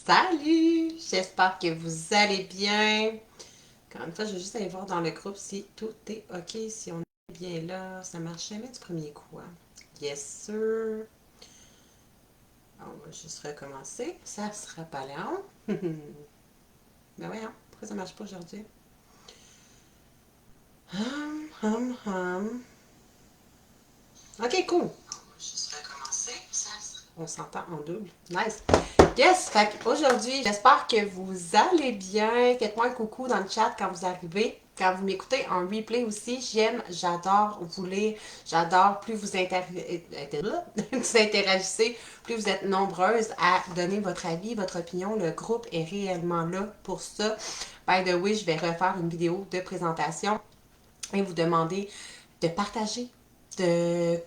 Salut! J'espère que vous allez bien. Comme ça, je vais juste aller voir dans le groupe si tout est OK, si on est bien là. Ça marche jamais du premier coup, hein? Yes, sir. On va juste recommencer. Ça sera pas long. Ben voyons, pourquoi ça marche pas aujourd'hui? Hum. OK, cool. On va juste recommencer. On s'entend en double. Nice. Yes! Fait aujourd'hui, j'espère que vous allez bien. Faites-moi un coucou dans le chat quand vous arrivez. Quand vous m'écoutez en replay aussi, j'adore vous lire. J'adore plus vous interagissez, plus vous êtes nombreuses à donner votre avis, votre opinion. Le groupe est réellement là pour ça. By the way, je vais refaire une vidéo de présentation et vous demander de partager, de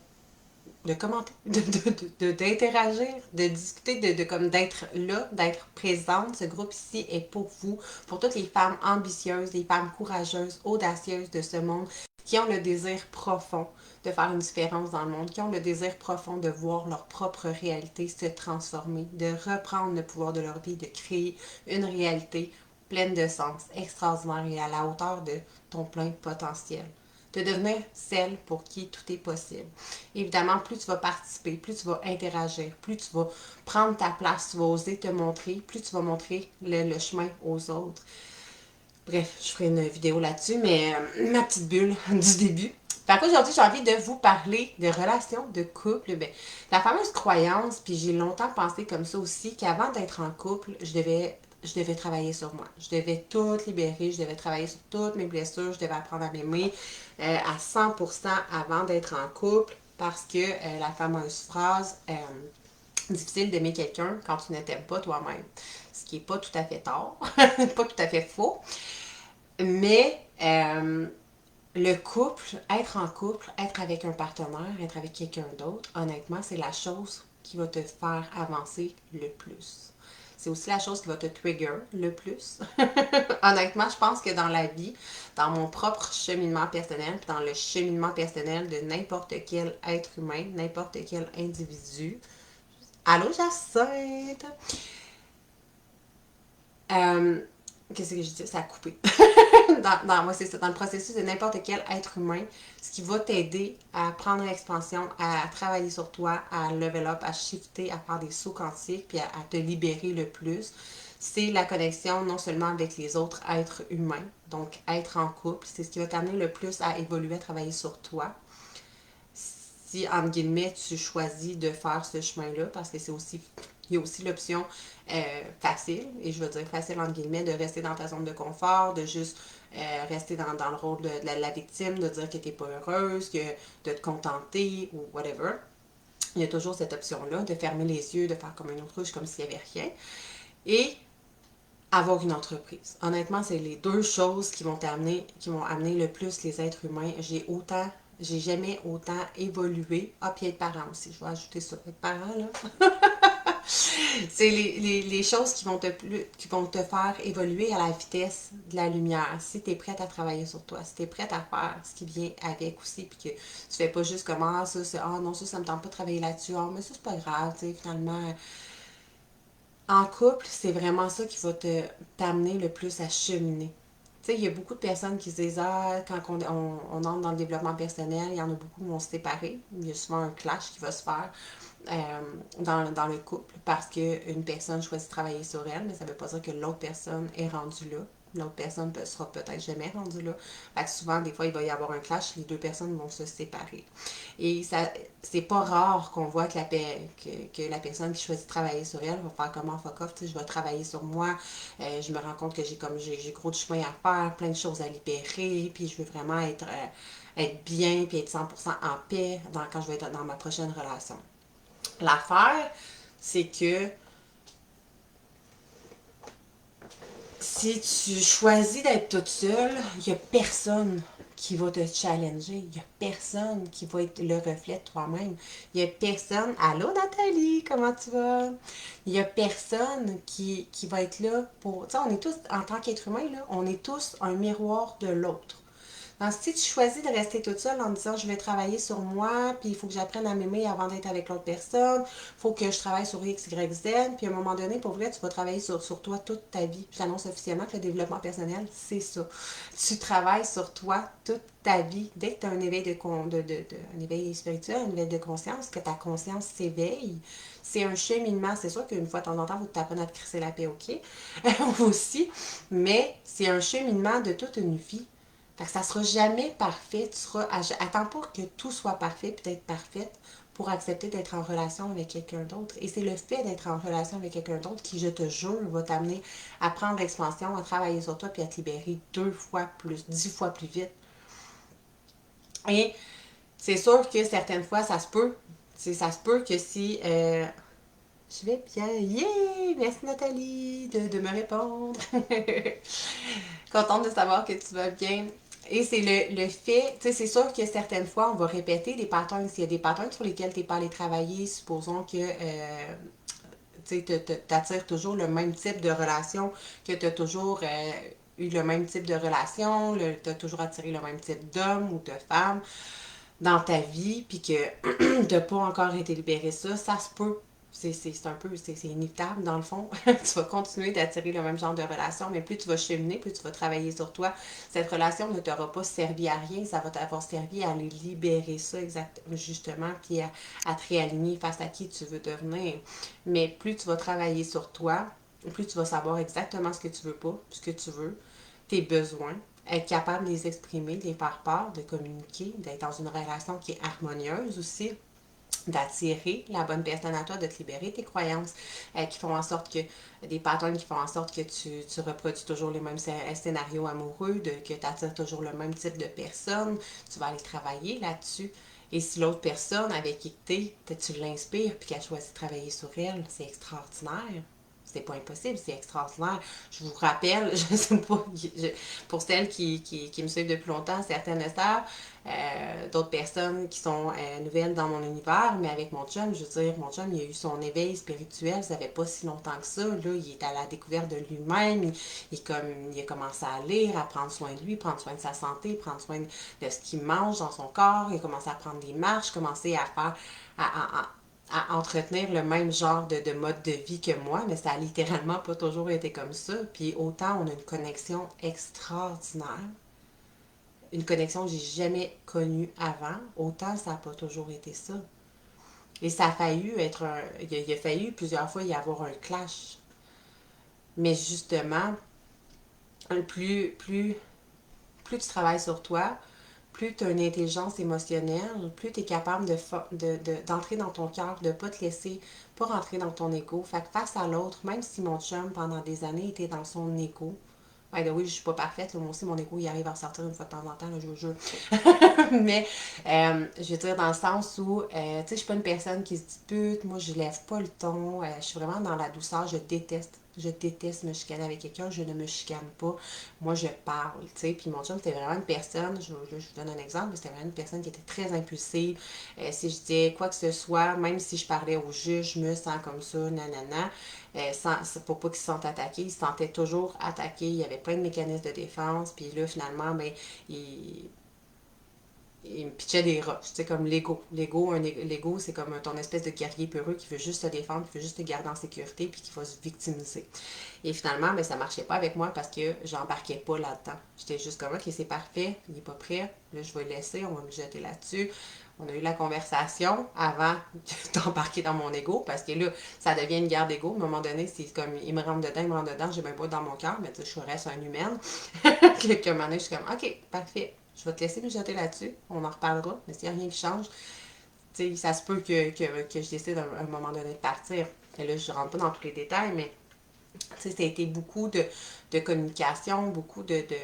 commenter, d'interagir, de discuter, comme d'être là, d'être présente. Ce groupe ici est pour vous, pour toutes les femmes ambitieuses, les femmes courageuses, audacieuses de ce monde, qui ont le désir profond de faire une différence dans le monde, qui ont le désir profond de voir leur propre réalité se transformer, de reprendre le pouvoir de leur vie, de créer une réalité pleine de sens, extraordinaire et à la hauteur de ton plein potentiel, de devenir celle pour qui tout est possible. Évidemment, plus tu vas participer, plus tu vas interagir, plus tu vas prendre ta place, tu vas oser te montrer, plus tu vas montrer le chemin aux autres. Bref, je ferai une vidéo là-dessus, mais ma petite bulle du début. Fait qu'aujourd'hui, j'ai envie de vous parler de relations de couple. Ben, la fameuse croyance, puis j'ai longtemps pensé comme ça aussi, qu'avant d'être en couple, je devais travailler sur moi. Je devais tout libérer, je devais travailler sur toutes mes blessures, je devais apprendre à m'aimer à 100% avant d'être en couple, parce que la fameuse phrase difficile d'aimer quelqu'un quand tu ne t'aimes pas toi-même. Ce qui n'est pas tout à fait tort, pas tout à fait faux. Mais le couple, être en couple, être avec un partenaire, être avec quelqu'un d'autre, honnêtement, c'est la chose qui va te faire avancer le plus. C'est aussi la chose qui va te trigger le plus. Honnêtement, je pense que dans la vie, dans mon propre cheminement personnel, puis dans le cheminement personnel de n'importe quel être humain, n'importe quel individu. Allô, Jacinthe? Euh, Qu'est-ce que je dis? Ça a coupé. Moi, c'est ça. Dans le processus de n'importe quel être humain, ce qui va t'aider à prendre l'expansion, à travailler sur toi, à level up, à shifter, à faire des sauts quantiques, puis à te libérer le plus, c'est la connexion non seulement avec les autres êtres humains, donc être en couple, c'est ce qui va t'amener le plus à évoluer, à travailler sur toi. Si, entre guillemets, tu choisis de faire ce chemin-là, parce que il y a aussi l'option facile, et je veux dire facile entre guillemets, de rester dans ta zone de confort, de juste rester dans le rôle de la victime, de dire que tu n'es pas heureuse, de te contenter ou whatever. Il y a toujours cette option-là de fermer les yeux, de faire comme une autruche, comme s'il n'y avait rien. Et avoir une entreprise. Honnêtement, c'est les deux choses qui vont amener le plus les êtres humains. J'ai jamais autant évolué. Ah, puis être parent aussi, je vais ajouter ça. Être parent, là. C'est les choses qui vont te faire évoluer à la vitesse de la lumière. Si tu es prête à travailler sur toi, si tu es prête à faire ce qui vient avec aussi, puis que tu fais pas juste comme ah, ça, c'est ah non, ça me tente pas de travailler là-dessus, ah, mais ça, c'est pas grave, tu sais, finalement. En couple, c'est vraiment ça qui va t'amener le plus à cheminer. Tu sais, il y a beaucoup de personnes qui se disent ah, quand on entre dans le développement personnel, il y en a beaucoup qui vont se séparer. Il y a souvent un clash qui va se faire dans le couple parce qu'une personne choisit de travailler sur elle, mais ça ne veut pas dire que l'autre personne est rendue là. L'autre personne sera peut-être jamais rendue là. Fait que souvent, des fois, il va y avoir un clash, les deux personnes vont se séparer. Et ça, c'est pas rare qu'on voit que la personne qui choisit de travailler sur elle va faire comment fuck off, tu sais, je vais travailler sur moi, je me rends compte que j'ai gros de chemin à faire, plein de choses à libérer, puis je veux vraiment être bien, puis être 100% en paix quand je vais être dans ma prochaine relation. L'affaire, c'est que si tu choisis d'être toute seule, il n'y a personne qui va te challenger. Il n'y a personne qui va être le reflet de toi-même. Il n'y a personne. Allô Nathalie, comment tu vas? Il n'y a personne qui va être là pour. Tu sais, on est tous, en tant qu'être humain, là, on est tous un miroir de l'autre. Donc, si tu choisis de rester toute seule en disant je vais travailler sur moi, puis il faut que j'apprenne à m'aimer avant d'être avec l'autre personne, il faut que je travaille sur X, Y, Z, puis à un moment donné, pour vrai, tu vas travailler sur toi toute ta vie. Je t'annonce officiellement que le développement personnel, c'est ça. Tu travailles sur toi toute ta vie. Dès que tu as un éveil un éveil spirituel, un éveil de conscience, que ta conscience s'éveille, c'est un cheminement. C'est sûr qu'une fois de temps en temps, il faut que tu apprennes à te crisser la paix, ok? Aussi. Mais c'est un cheminement de toute une vie. Fait que ça sera jamais parfait. Attends pas que tout soit parfait puis d'être parfaite pour accepter d'être en relation avec quelqu'un d'autre. Et c'est le fait d'être en relation avec quelqu'un d'autre qui, je te jure, va t'amener à prendre l'expansion, à travailler sur toi puis à te libérer 2 fois plus, 10 fois plus vite. Et c'est sûr que certaines fois, ça se peut. Ça se peut que si je vais bien. Yeah! Merci Nathalie de me répondre. Contente de savoir que tu vas bien. Et c'est le fait, tu sais, c'est sûr que certaines fois, on va répéter des patterns. S'il y a des patterns sur lesquels tu n'es pas allé travailler, supposons que tu attires toujours le même type de relation, que tu as toujours eu le même type de relation, tu as toujours attiré le même type d'homme ou de femme dans ta vie, puis que tu n'as pas encore été libéré ça se peut. C'est un peu, c'est inévitable dans le fond. Tu vas continuer d'attirer le même genre de relation, mais plus tu vas cheminer, plus tu vas travailler sur toi. Cette relation ne t'aura pas servi à rien, ça va t'avoir servi à aller libérer ça exactement, justement, puis à te réaligner face à qui tu veux devenir. Mais plus tu vas travailler sur toi, plus tu vas savoir exactement ce que tu veux pas, ce que tu veux, tes besoins, être capable de les exprimer, de les faire part, de communiquer, d'être dans une relation qui est harmonieuse aussi, d'attirer la bonne personne à toi, de te libérer tes croyances qui font en sorte que, des patterns qui font en sorte que tu reproduis toujours les mêmes scénarios amoureux, que tu attires toujours le même type de personne, tu vas aller travailler là-dessus. Et si l'autre personne avec qui tu es, tu l'inspires puis qu'elle choisit de travailler sur elle, c'est extraordinaire. C'est pas impossible, c'est extraordinaire. Je vous rappelle, je sais pas, pour celles qui me suivent depuis longtemps, certaines le savent, d'autres personnes qui sont nouvelles dans mon univers, mais avec mon chum, je veux dire, mon chum, il a eu son éveil spirituel, ça fait pas si longtemps que ça, là, il est à la découverte de lui-même, il a commencé à lire, à prendre soin de lui, prendre soin de sa santé, prendre soin de ce qu'il mange dans son corps, il a commencé à prendre des marches, commencé à faire, à entretenir le même genre de mode de vie que moi, mais ça a littéralement pas toujours été comme ça. Puis autant on a une connexion extraordinaire, une connexion que j'ai jamais connue avant, autant ça n'a pas toujours été ça. Et ça a failli être il a fallu plusieurs fois y avoir un clash. Mais justement, plus tu travailles sur toi, plus tu as une intelligence émotionnelle, plus tu es capable d'entrer dans ton cœur, de ne pas te laisser, pas rentrer dans ton ego. Fait que face à l'autre, même si mon chum, pendant des années, était dans son ego, oui, je suis pas parfaite, là, moi aussi, mon ego, il arrive à ressortir une fois de temps en temps, là, je vous jure. Mais, je veux dire, dans le sens où, tu sais, je suis pas une personne qui se dispute, moi, je lève pas le ton, je suis vraiment dans la douceur, je déteste me chicaner avec quelqu'un, je ne me chicane pas. Moi, je parle, tu sais. Puis mon chum, c'était vraiment une personne, je vous donne un exemple, c'était vraiment une personne qui était très impulsive. Si je disais quoi que ce soit, même si je parlais au juge, je me sens comme ça, nanana, pour pas qu'il se sente attaqué, il se sentait toujours attaqué, il y avait plein de mécanismes de défense, puis là, finalement, ben, il me pitchait des roches, tu sais, comme l'ego. L'ego, c'est comme ton espèce de guerrier peureux qui veut juste se défendre, qui veut juste te garder en sécurité, puis qui va se victimiser. Et finalement, ben, ça marchait pas avec moi parce que j'embarquais pas là-dedans. J'étais juste comme, ok, c'est parfait, il est pas prêt, là, je vais le laisser, on va me jeter là-dessus. On a eu la conversation avant d'embarquer dans mon ego, parce que là, ça devient une guerre d'ego. À un moment donné, c'est comme, il me rentre dedans, j'ai même pas dans mon cœur, mais tu sais, je reste un humain. Qu'à un moment donné, je suis comme, ok, parfait, je vais te laisser me jeter là-dessus, on en reparlera, mais s'il n'y a rien qui change, tu sais, ça se peut que je décide à un moment donné de partir. Et là, je rentre pas dans tous les détails, mais tu sais, ça a été beaucoup de communication, beaucoup d'être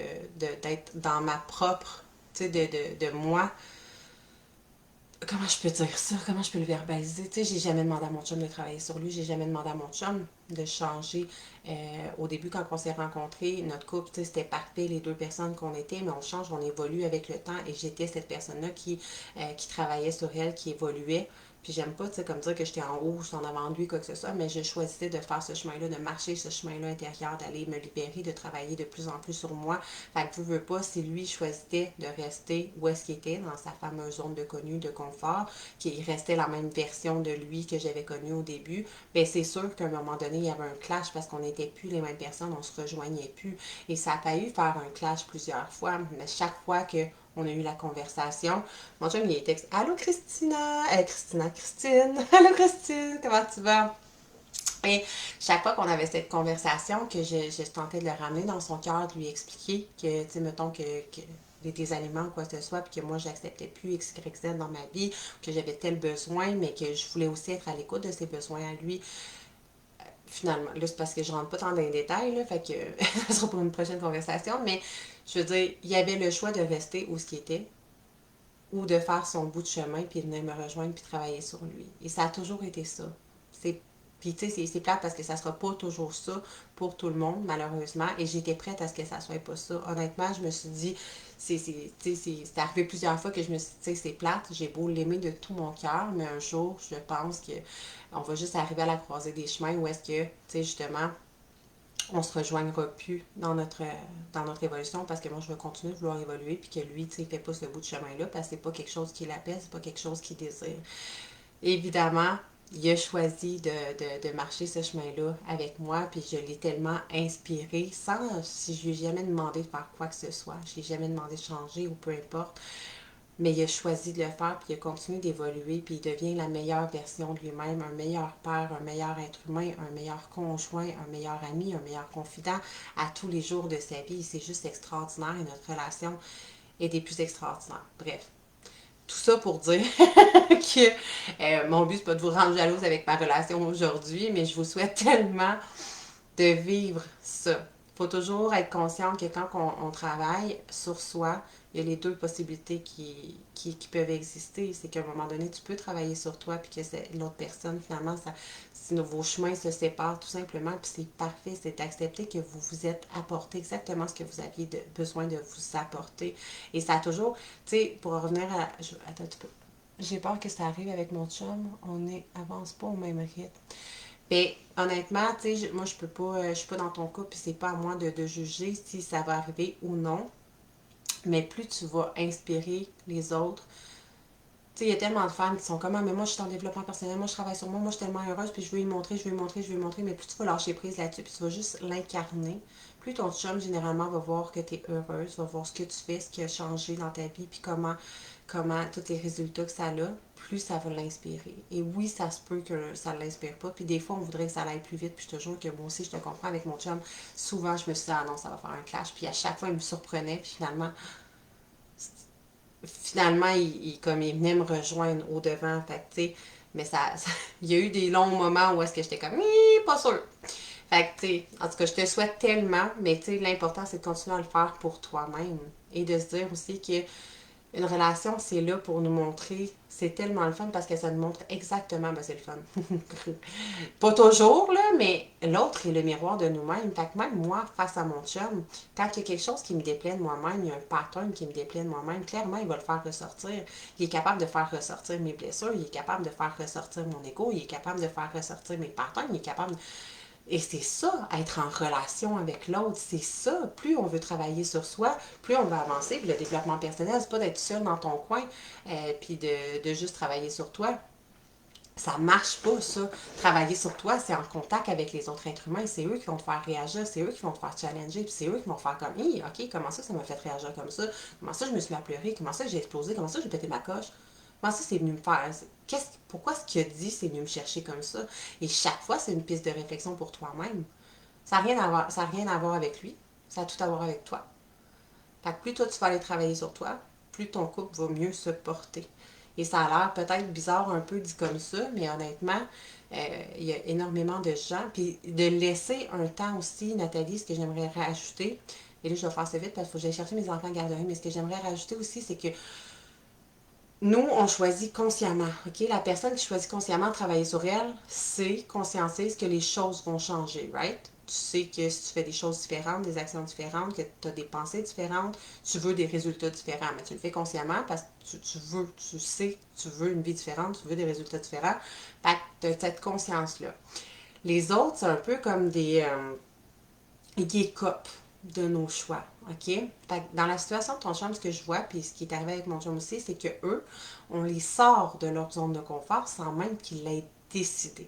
dans ma propre, tu sais, de moi. Comment je peux dire ça? Comment je peux le verbaliser? Tu sais, j'ai jamais demandé à mon chum de travailler sur lui. J'ai jamais demandé à mon chum de changer. Au début, quand on s'est rencontrés, notre couple, tu sais, c'était parfait, les deux personnes qu'on était, mais on change, on évolue avec le temps. Et j'étais cette personne-là qui travaillait sur elle, qui évoluait. Puis j'aime pas, tu sais, comme dire que j'étais en haut, j'étais en avant de lui, quoi que ce soit, mais je choisissais de faire ce chemin-là, de marcher ce chemin-là intérieur, d'aller me libérer, de travailler de plus en plus sur moi. Fait que veux pas, si lui choisissait de rester où est-ce qu'il était, dans sa fameuse zone de connu, de confort, qu'il restait la même version de lui que j'avais connue au début, bien c'est sûr qu'à un moment donné, il y avait un clash parce qu'on n'était plus les mêmes personnes, on se rejoignait plus. Et ça a failli faire un clash plusieurs fois, mais chaque fois que on a eu la conversation. Mon chum, il est texte. Allô, Christina? Christine. Allô, Christine, comment tu vas? Et chaque fois qu'on avait cette conversation, que je tentais de le ramener dans son cœur, de lui expliquer que, tu sais, mettons que des aliments ou quoi que ce soit, puis que moi, j'acceptais plus X, Y, Z dans ma vie, que j'avais tel besoin, mais que je voulais aussi être à l'écoute de ses besoins à lui. Finalement, là, c'est parce que je rentre pas tant dans les détails, là, fait que ça sera pour une prochaine conversation, mais je veux dire, il y avait le choix de rester où ce qui était, ou de faire son bout de chemin, puis de venir me rejoindre, puis travailler sur lui. Et ça a toujours été ça. C'est Puis tu sais, c'est plate parce que ça sera pas toujours ça pour tout le monde, malheureusement. Et j'étais prête à ce que ça soit pas ça. Honnêtement, je me suis dit, c'est arrivé plusieurs fois que je me suis dit, tu sais, c'est plate, j'ai beau l'aimer de tout mon cœur, mais un jour, je pense que on va juste arriver à la croisée des chemins où est-ce que, tu sais, justement, on se rejoindra plus dans notre évolution parce que moi je veux continuer de vouloir évoluer puis que lui, tu sais, il fait pas ce bout de chemin-là parce que c'est pas quelque chose qui l'appelle, c'est pas quelque chose qu'il désire. Évidemment, il a choisi de marcher ce chemin-là avec moi, puis je l'ai tellement inspiré sans, si je lui ai jamais demandé de faire quoi que ce soit, je lui ai jamais demandé de changer ou peu importe, mais il a choisi de le faire, puis il a continué d'évoluer, puis il devient la meilleure version de lui-même, un meilleur père, un meilleur être humain, un meilleur conjoint, un meilleur ami, un meilleur confident à tous les jours de sa vie. C'est juste extraordinaire et notre relation est des plus extraordinaires. Bref, tout ça pour dire que mon but, c'est pas de vous rendre jalouse avec ma relation aujourd'hui, mais je vous souhaite tellement de vivre ça. Il faut toujours être conscient que quand on travaille sur soi, il y a les deux possibilités qui peuvent exister. C'est qu'à un moment donné, tu peux travailler sur toi, puis que l'autre personne, finalement, si vos chemins se séparent tout simplement, puis c'est parfait, c'est accepter que vous vous êtes apporté exactement ce que vous aviez besoin de vous apporter. Et ça a toujours, tu sais, pour revenir à... attends un petit peu. J'ai peur que ça arrive avec mon chum, avance pas au même rythme. Mais honnêtement, tu sais, moi je suis pas dans ton cas, puis c'est pas à moi de juger si ça va arriver ou non. Mais plus tu vas inspirer les autres, tu sais, il y a tellement de femmes qui sont comme, ah, mais moi je suis en développement personnel, moi je travaille sur moi, moi je suis tellement heureuse, puis je veux y montrer, je veux y montrer, je veux y montrer, mais plus tu vas lâcher prise là-dessus, puis tu vas juste l'incarner, plus ton chum généralement va voir que tu es heureuse, va voir ce que tu fais, ce qui a changé dans ta vie, puis comment tous les résultats que ça a, plus ça va l'inspirer. Et oui, ça se peut que ça ne l'inspire pas. Puis des fois, on voudrait que ça aille plus vite. Puis je te jure que moi aussi, je te comprends avec mon chum. Souvent, je me suis dit, ah non, ça va faire un clash. Puis à chaque fois, il me surprenait. Puis finalement comme il venait me rejoindre au devant. Fait que, tu sais, mais il y a eu des longs moments où est-ce que j'étais comme, pas sûr. Fait que, tu sais, en tout cas, je te souhaite tellement, mais tu sais, l'important, c'est de continuer à le faire pour toi-même. Et de se dire aussi que une relation, c'est là pour nous montrer, c'est tellement le fun parce que ça nous montre exactement, ben c'est le fun. Pas toujours, là, mais l'autre est le miroir de nous-mêmes. Fait que même moi, face à mon chum, quand il y a quelque chose qui me déplaît de moi-même, il y a un pattern qui me déplaît de moi-même, clairement, il va le faire ressortir. Il est capable de faire ressortir mes blessures, il est capable de faire ressortir mon ego, il est capable de faire ressortir mes patterns, il est capable de... Et c'est ça, être en relation avec l'autre, c'est ça. Plus on veut travailler sur soi, plus on va avancer. Puis le développement personnel, c'est pas d'être seul dans ton coin, puis de juste travailler sur toi. Ça marche pas, ça. Travailler sur toi, c'est en contact avec les autres êtres humains. C'est eux qui vont te faire réagir, c'est eux qui vont te faire challenger, puis c'est eux qui vont faire comme, hi, ok, comment ça m'a fait réagir comme ça? Comment ça je me suis mis à pleurer? Comment ça j'ai explosé? Comment ça j'ai pété ma coche? Comment ça c'est venu me faire? Pourquoi ce qu'il a dit, c'est venu me chercher comme ça? Et chaque fois, c'est une piste de réflexion pour toi-même. Ça n'a rien à voir avec lui. Ça a tout à voir avec toi. Fait que plus toi, tu vas aller travailler sur toi, plus ton couple va mieux se porter. Et ça a l'air peut-être bizarre un peu dit comme ça, mais honnêtement, il y a énormément de gens. Puis de laisser un temps aussi, Nathalie, ce que j'aimerais rajouter, et là je vais faire ça vite parce qu'il faut que j'aille chercher mes enfants à garderie, mais ce que j'aimerais rajouter aussi, c'est que nous, on choisit consciemment, OK? La personne qui choisit consciemment de travailler sur elle, c'est conscientise que les choses vont changer, right? Tu sais que si tu fais des choses différentes, des actions différentes, que tu as des pensées différentes, tu veux des résultats différents. Mais tu le fais consciemment parce que tu veux, tu sais, tu veux une vie différente, tu veux des résultats différents. Fait que tu as cette conscience-là. Les autres, c'est un peu comme des guécopes de nos choix. OK? Fait que dans la situation de ton chum, ce que je vois, puis ce qui est arrivé avec mon chum aussi, c'est que eux, on les sort de leur zone de confort sans même qu'ils l'aient décidé.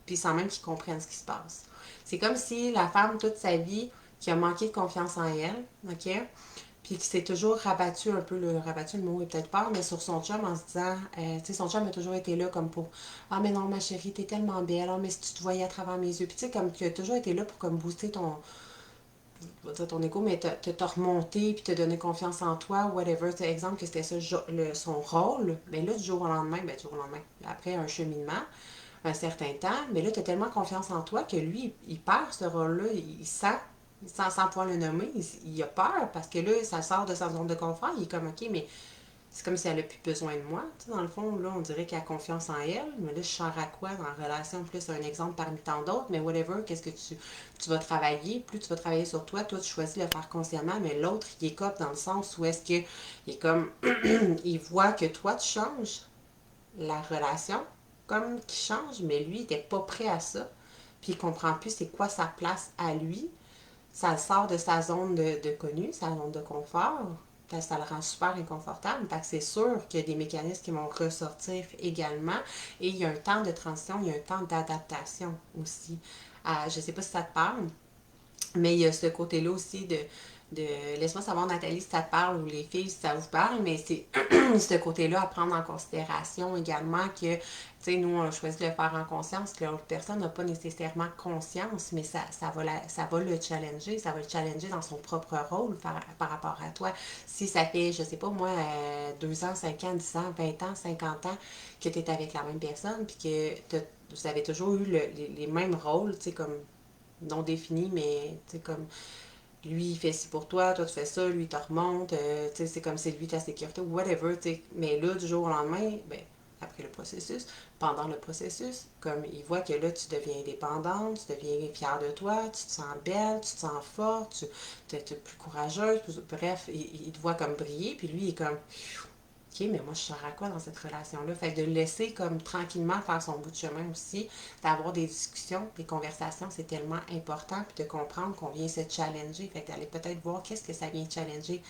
Puis sans même qu'ils comprennent ce qui se passe. C'est comme si la femme, toute sa vie, qui a manqué de confiance en elle, OK? Puis qui s'est toujours rabattu un peu, rabattu le mot est peut-être pas, mais sur son chum en se disant, tu sais, son chum a toujours été là comme pour, ah mais non ma chérie, t'es tellement belle, ah mais si tu te voyais à travers mes yeux, puis tu sais, comme tu as toujours été là pour comme booster ton égo, mais te remonter, puis te donner confiance en toi, whatever, tu sais, exemple que c'était ça son rôle, mais là du jour au lendemain, ben du jour au lendemain, après un cheminement, un certain temps, mais là, tu as tellement confiance en toi que lui, il perd ce rôle-là, il sent, sans pouvoir le nommer, il a peur parce que là, ça sort de sa zone de confort, il est comme, OK, mais c'est comme si elle n'a plus besoin de moi. Tu sais, dans le fond, là, on dirait qu'elle a confiance en elle, mais là, je sors à quoi dans la relation? Plus un exemple parmi tant d'autres, mais whatever, qu'est-ce que tu vas travailler? Plus tu vas travailler sur toi, toi, tu choisis de le faire consciemment, mais l'autre, il est comme dans le sens où est-ce que il est comme, il voit que toi, tu changes la relation comme qui change, mais lui, il n'était pas prêt à ça. Puis il comprend plus c'est quoi sa place à lui. Ça le sort de sa zone de connu, sa zone de confort. Ça le rend super inconfortable. Fait que c'est sûr qu'il y a des mécanismes qui vont ressortir également. Et il y a un temps de transition, il y a un temps d'adaptation aussi. Je ne sais pas si ça te parle, mais il y a ce côté-là aussi de laisse-moi savoir, Nathalie, si ça te parle ou les filles, si ça vous parle, mais c'est ce côté-là à prendre en considération également que, tu sais, nous, on a choisi de le faire en conscience, que l'autre personne n'a pas nécessairement conscience, mais ça va le challenger, ça va le challenger dans son propre rôle par rapport à toi. Si ça fait, je sais pas moi, 2 ans, 5 ans, 10 ans, 20 ans, 50 ans que tu es avec la même personne, puis que vous avez toujours eu les mêmes rôles, tu sais, comme non définis, mais tu sais, comme lui, il fait ci pour toi, toi, tu fais ça, lui, il te remonte, tu sais, c'est comme c'est lui ta sécurité, whatever, tu sais. Mais là, du jour au lendemain, ben, après le processus, pendant le processus, comme il voit que là, tu deviens indépendante, tu deviens fière de toi, tu te sens belle, tu te sens forte, tu es plus courageuse, bref, il te voit comme briller, puis lui, il est comme, OK, mais moi, je sers à quoi dans cette relation-là? Fait que de le laisser comme tranquillement faire son bout de chemin aussi, d'avoir des discussions, des conversations, c'est tellement important, puis de comprendre qu'on vient se challenger. Fait que d'aller peut-être voir qu'est-ce que ça vient challenger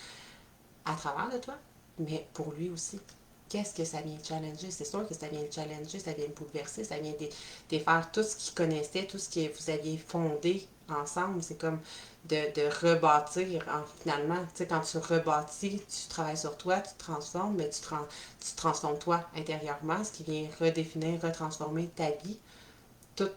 à travers de toi, mais pour lui aussi. Qu'est-ce que ça vient challenger? C'est sûr que ça vient challenger, ça vient bouleverser, ça vient défaire tout ce qu'il connaissait, tout ce que vous aviez fondé ensemble. C'est comme de rebâtir, finalement. Tu sais, quand tu rebâtis, tu travailles sur toi, tu te transformes, mais tu te transformes toi intérieurement, ce qui vient redéfinir, retransformer ta vie tout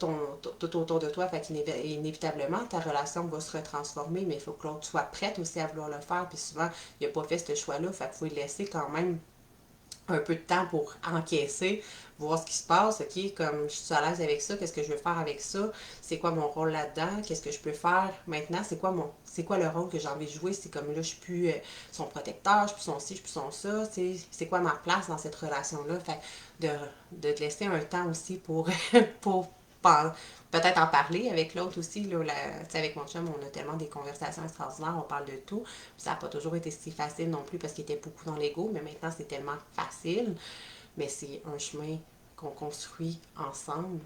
autour de toi. Fait qu'inévitablement, ta relation va se retransformer, mais il faut que l'autre soit prête aussi à vouloir le faire. Puis souvent, il n'a pas fait ce choix-là. Fait qu'il faut lui laisser quand même un peu de temps pour encaisser, voir ce qui se passe, ok, comme je suis à l'aise avec ça, qu'est-ce que je veux faire avec ça, c'est quoi mon rôle là-dedans, qu'est-ce que je peux faire maintenant, c'est quoi le rôle que j'ai envie de jouer, c'est comme là, je suis plus son protecteur, je suis plus son ci, je suis plus son ça, c'est quoi ma place dans cette relation-là, fait de te laisser un temps aussi pour, pour peut-être en parler avec l'autre aussi. Là, avec mon chum, on a tellement des conversations extraordinaires, on parle de tout. Ça n'a pas toujours été si facile non plus parce qu'il était beaucoup dans l'ego, mais maintenant c'est tellement facile. Mais c'est un chemin qu'on construit ensemble,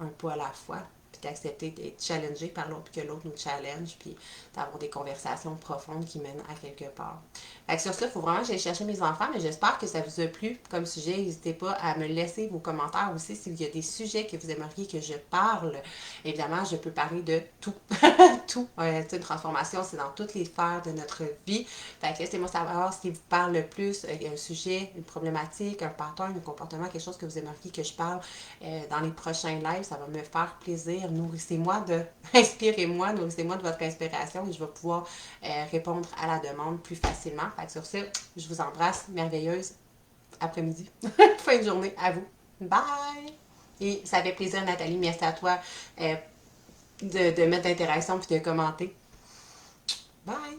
un pas à la fois, puis d'accepter d'être challengé par l'autre, puis que l'autre nous challenge, puis d'avoir des conversations profondes qui mènent à quelque part. Fait que sur ça, il faut vraiment que j'aille chercher mes enfants, mais j'espère que ça vous a plu comme sujet. N'hésitez pas à me laisser vos commentaires aussi s'il y a des sujets que vous aimeriez que je parle. Évidemment, je peux parler de tout. Tout. Une transformation, c'est dans toutes les sphères de notre vie. Fait que laissez-moi savoir ce qui vous parle le plus, un sujet, une problématique, un pattern, un comportement, quelque chose que vous aimeriez que je parle dans les prochains lives. Ça va me faire plaisir. Nourrissez-moi inspirez-moi, nourrissez-moi de votre inspiration et je vais pouvoir répondre à la demande plus facilement. Fait que sur ce, je vous embrasse, merveilleuse après-midi, fin de journée à vous. Bye! Et ça fait plaisir, Nathalie. Merci à toi de mettre d'interaction puis de commenter. Bye!